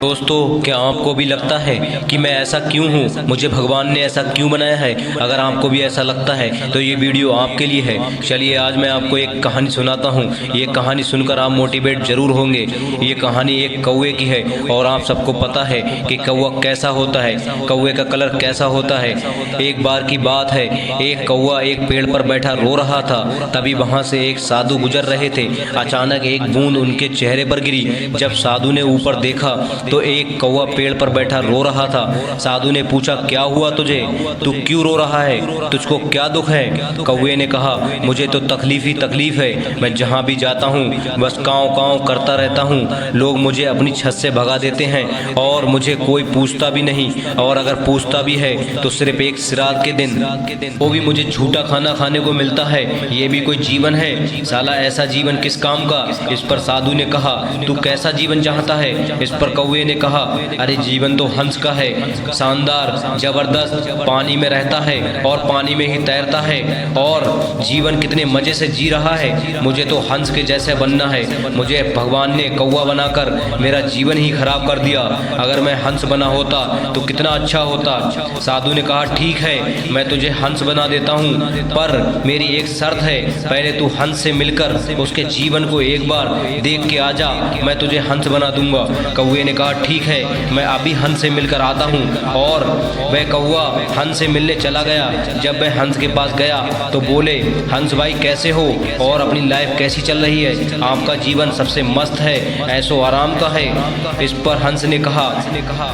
दोस्तों, क्या आपको भी लगता है कि मैं ऐसा क्यों हूँ, मुझे भगवान ने ऐसा क्यों बनाया है? अगर आपको भी ऐसा लगता है तो ये वीडियो आपके लिए है। चलिए आज मैं आपको एक कहानी सुनाता हूँ। ये कहानी सुनकर आप मोटिवेट जरूर होंगे। ये कहानी एक कौवे की है और आप सबको पता है कि कौवा कैसा होता है, कौवे का कलर कैसा होता है। एक बार की बात है, एक कौवा एक पेड़ पर बैठा रो रहा था। तभी वहाँ से एक साधु गुजर रहे थे। अचानक एक बूंद उनके चेहरे पर गिरी। जब साधु ने ऊपर देखा तो एक कौवा पेड़ पर बैठा रो रहा था। साधु ने पूछा, क्या हुआ तुझे? तू क्यों रो रहा है? तुझको क्या दुख है? कौवे ने कहा, मुझे तो तकलीफ ही तकलीफ है। मैं जहाँ भी जाता हूँ बस काँव काँव करता रहता हूँ। लोग मुझे अपनी छत से भगा देते हैं और मुझे कोई पूछता भी नहीं, और अगर पूछता भी है तो सिर्फ एक श्राद्ध के दिन, वो भी मुझे झूठा खाना खाने को मिलता है। ये भी कोई जीवन है? साला ऐसा जीवन किस काम का? इस पर साधु ने कहा, तू कैसा जीवन चाहता है? इस पर कौवे ने कहा, अरे जीवन तो हंस का है, शानदार, जबरदस्त, पानी में रहता है और पानी में ही तैरता है, और जीवन कितने मजे से जी रहा है। मुझे तो हंस के जैसे बनना है। मुझे भगवान ने कौवा बनाकर मेरा जीवन ही खराब कर दिया। अगर मैं हंस बना होता तो कितना अच्छा होता। साधु ने कहा, ठीक है, मैं तुझे हंस बना देता हूँ, पर मेरी एक शर्त है। पहले तू हंस से मिलकर उसके जीवन को एक बार देख के आ जा, मैं तुझे हंस बना दूंगा। कौवे ने कहा, ठीक है, मैं अभी हंस से मिलकर आता हूँ। और वह कौवा हंस से मिलने चला गया। जब वह हंस के पास गया तो बोले, हंस भाई कैसे हो और अपनी लाइफ कैसी चल रही है? आपका जीवन सबसे मस्त है, ऐसो आराम का है। इस पर हंस ने कहा,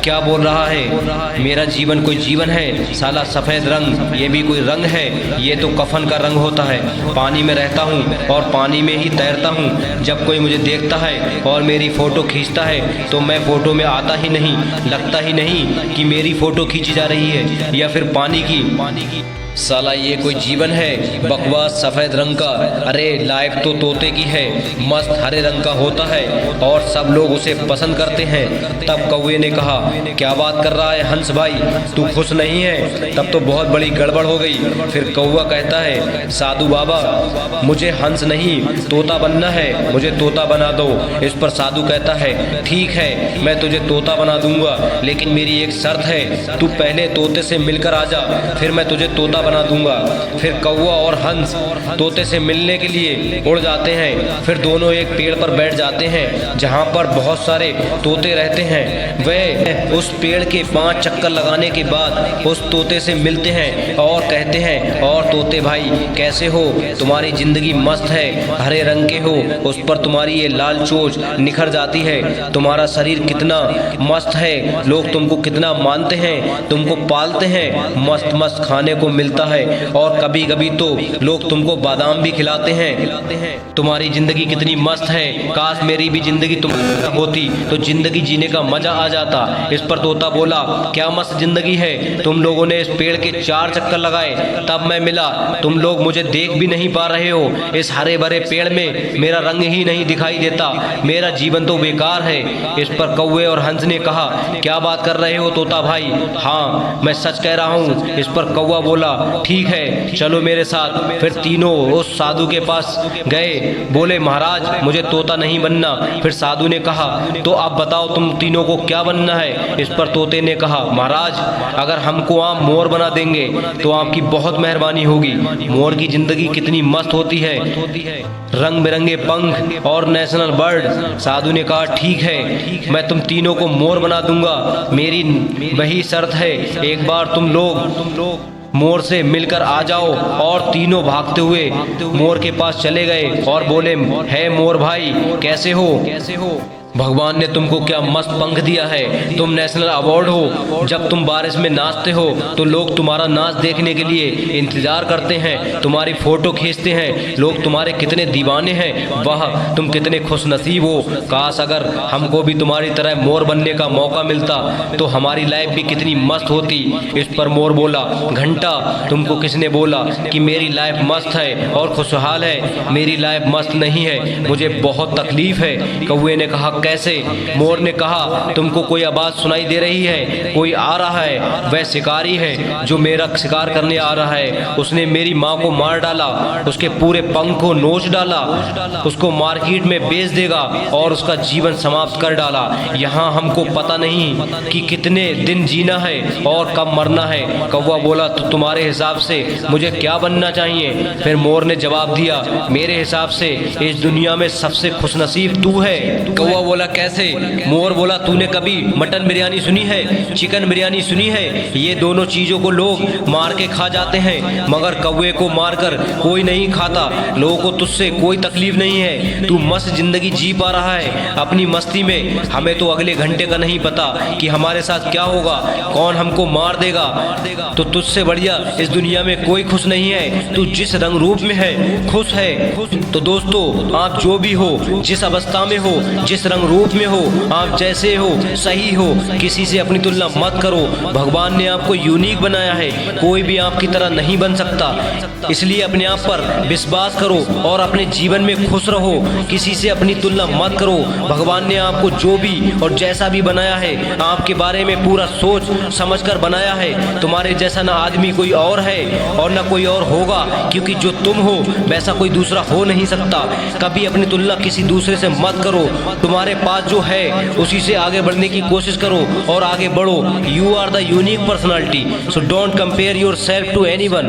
क्या बोल रहा है? मेरा जीवन कोई जीवन है? साला सफेद रंग ये भी कोई रंग है? ये तो कफन का रंग होता है। पानी में रहता हूँ और पानी में ही तैरता हूँ। जब कोई मुझे देखता है और मेरी फोटो खींचता है तो मैं फोटो में आता ही नहीं, लगता ही नहीं कि मेरी फोटो खींची जा रही है या फिर पानी की। साला ये कोई जीवन है? बकवास सफेद रंग का। अरे लाइफ तो तोते की है, मस्त हरे रंग का होता है और सब लोग उसे पसंद करते हैं। तब कौवे ने कहा, क्या बात कर रहा है हंस भाई, तू खुश नहीं है? तब तो बहुत बड़ी गड़बड़ हो गई। फिर कौवा कहता है, साधु बाबा, मुझे हंस नहीं तोता बनना है, मुझे तोता बना दो। इस पर साधु कहता है, ठीक है, मैं तुझे तोता बना दूंगा, लेकिन मेरी एक शर्त है, तू पहले तोते से मिलकर आ जा, फिर मैं तुझे तोता बना दूंगा। फिर कौवा और हंस तोते से मिलने के लिए उड़ जाते हैं। फिर दोनों एक पेड़ पर बैठ जाते हैं जहां पर बहुत सारे तोते रहते हैं। वे उस पेड़ के 5 चक्कर लगाने के बाद उस तोते से मिलते हैं और कहते हैं, और तोते भाई कैसे हो? तुम्हारी जिंदगी मस्त है, हरे रंग के हो, उस पर तुम्हारी ये लाल चोंच निखर जाती है, तुम्हारा शरीर कितना मस्त है, लोग तुमको कितना मानते हैं, तुमको पालते हैं, मस्त मस्त खाने को मिलता है, और कभी कभी तो लोग तुमको बादाम भी खिलाते हैं। तुम्हारी जिंदगी कितनी मस्त है, काश मेरी भी जिंदगी तुम होती तो जिंदगी जीने का मजा आ जाता। इस पर तोता बोला, क्या मस्त जिंदगी है, तुम लोगों ने इस पेड़ के 4 चक्कर लगाए तब मैं मिला, तुम लोग मुझे देख भी नहीं पा रहे हो, इस हरे भरे पेड़ में मेरा रंग ही नहीं दिखाई देता, मेरा जीवन तो बेकार है। इस पर कौवे और हंस ने कहा, क्या बात कर रहे हो तोता भाई? हाँ, मैं सच कह रहा हूँ। इस पर कौवा बोला, ठीक है, चलो मेरे साथ। फिर तीनों उस साधु के पास गए। बोले, महाराज मुझे तोता नहीं बनना। फिर साधु ने कहा, तो अब बताओ तुम तीनों को क्या बनना है? इस पर तोते ने कहा, महाराज अगर हमको आप मोर बना देंगे तो आपकी बहुत मेहरबानी होगी। मोर की जिंदगी कितनी मस्त होती है, रंग बिरंगे पंख और नेशनल बर्ड। साधु ने कहा, ठीक है, मैं तुम तीनों को मोर बना दूंगा, मेरी वही शर्त है, एक बार तुम लोग मोर से मिलकर आ जाओ। और तीनों भागते हुए मोर के पास चले गए और बोले, है मोर भाई कैसे हो? भगवान ने तुमको क्या मस्त पंख दिया है, तुम नेशनल अवार्ड हो। जब तुम बारिश में नाचते हो तो लोग तुम्हारा नाच देखने के लिए इंतजार करते हैं, तुम्हारी फोटो खींचते हैं, लोग तुम्हारे कितने दीवाने हैं। वाह, तुम कितने खुश नसीब हो। काश अगर हमको भी तुम्हारी तरह मोर बनने का मौका मिलता तो हमारी लाइफ भी कितनी मस्त होती। इस पर मोर बोला, घंटा, तुमको किसने बोला कि मेरी लाइफ मस्त है और खुशहाल है? मेरी लाइफ मस्त नहीं है, मुझे बहुत तकलीफ है। कौवे ने कहा, कैसे? मोर ने कहा, तुमको कोई आवाज सुनाई दे रही है? कोई आ रहा है। वह शिकारी है जो मेरा शिकार करने आ रहा है। उसने मेरी माँ को मार डाला, उसके पूरे पंख को नोच डाला, उसको मार्केट में बेच देगा और उसका जीवन समाप्त कर डाला। यहाँ हमको पता नहीं कि कितने दिन जीना है और कब मरना है। कौवा बोला, तो तुम्हारे हिसाब से मुझे क्या बनना चाहिए? फिर मोर ने जवाब दिया, मेरे हिसाब से इस दुनिया में सबसे खुशनसीब तू है। कौवा बोला, कैसे? मोर बोला, तूने कभी मटन बिरयानी सुनी है, चिकन बिरयानी सुनी है? ये दोनों चीजों को लोग मार के खा जाते हैं, मगर कौवे को मारकर कोई नहीं खाता। लोगों को तुझसे कोई तकलीफ नहीं है, तू मस्त जिंदगी जी पा रहा है अपनी मस्ती में। हमें तो अगले घंटे का नहीं पता कि हमारे साथ क्या होगा, कौन हमको मार देगा। तो तुझसे बढ़िया इस दुनिया में कोई खुश नहीं है। तू जिस रंग रूप में है खुश है। तो दोस्तों, आप जो भी हो, जिस अवस्था में हो, जिस रंग रूप में हो, आप जैसे हो सही हो। किसी से अपनी तुलना मत करो। भगवान ने आपको यूनिक बनाया है, कोई भी आपकी तरह नहीं बन सकता। इसलिए अपने आप पर विश्वास करो और अपने जीवन में खुश रहो। किसी से अपनी तुलना मत करो। भगवान ने आपको जो भी और जैसा भी बनाया है, आपके बारे में पूरा सोच समझकर बनाया है। तुम्हारे जैसा ना आदमी कोई और है और ना कोई और होगा, क्योंकि जो तुम हो वैसा कोई दूसरा हो नहीं सकता। कभी अपनी तुलना किसी दूसरे से मत करो। तुम्हारे पास जो है उसी से आगे बढ़ने की कोशिश करो और आगे बढ़ो। You are the unique personality, so don't compare yourself to anyone.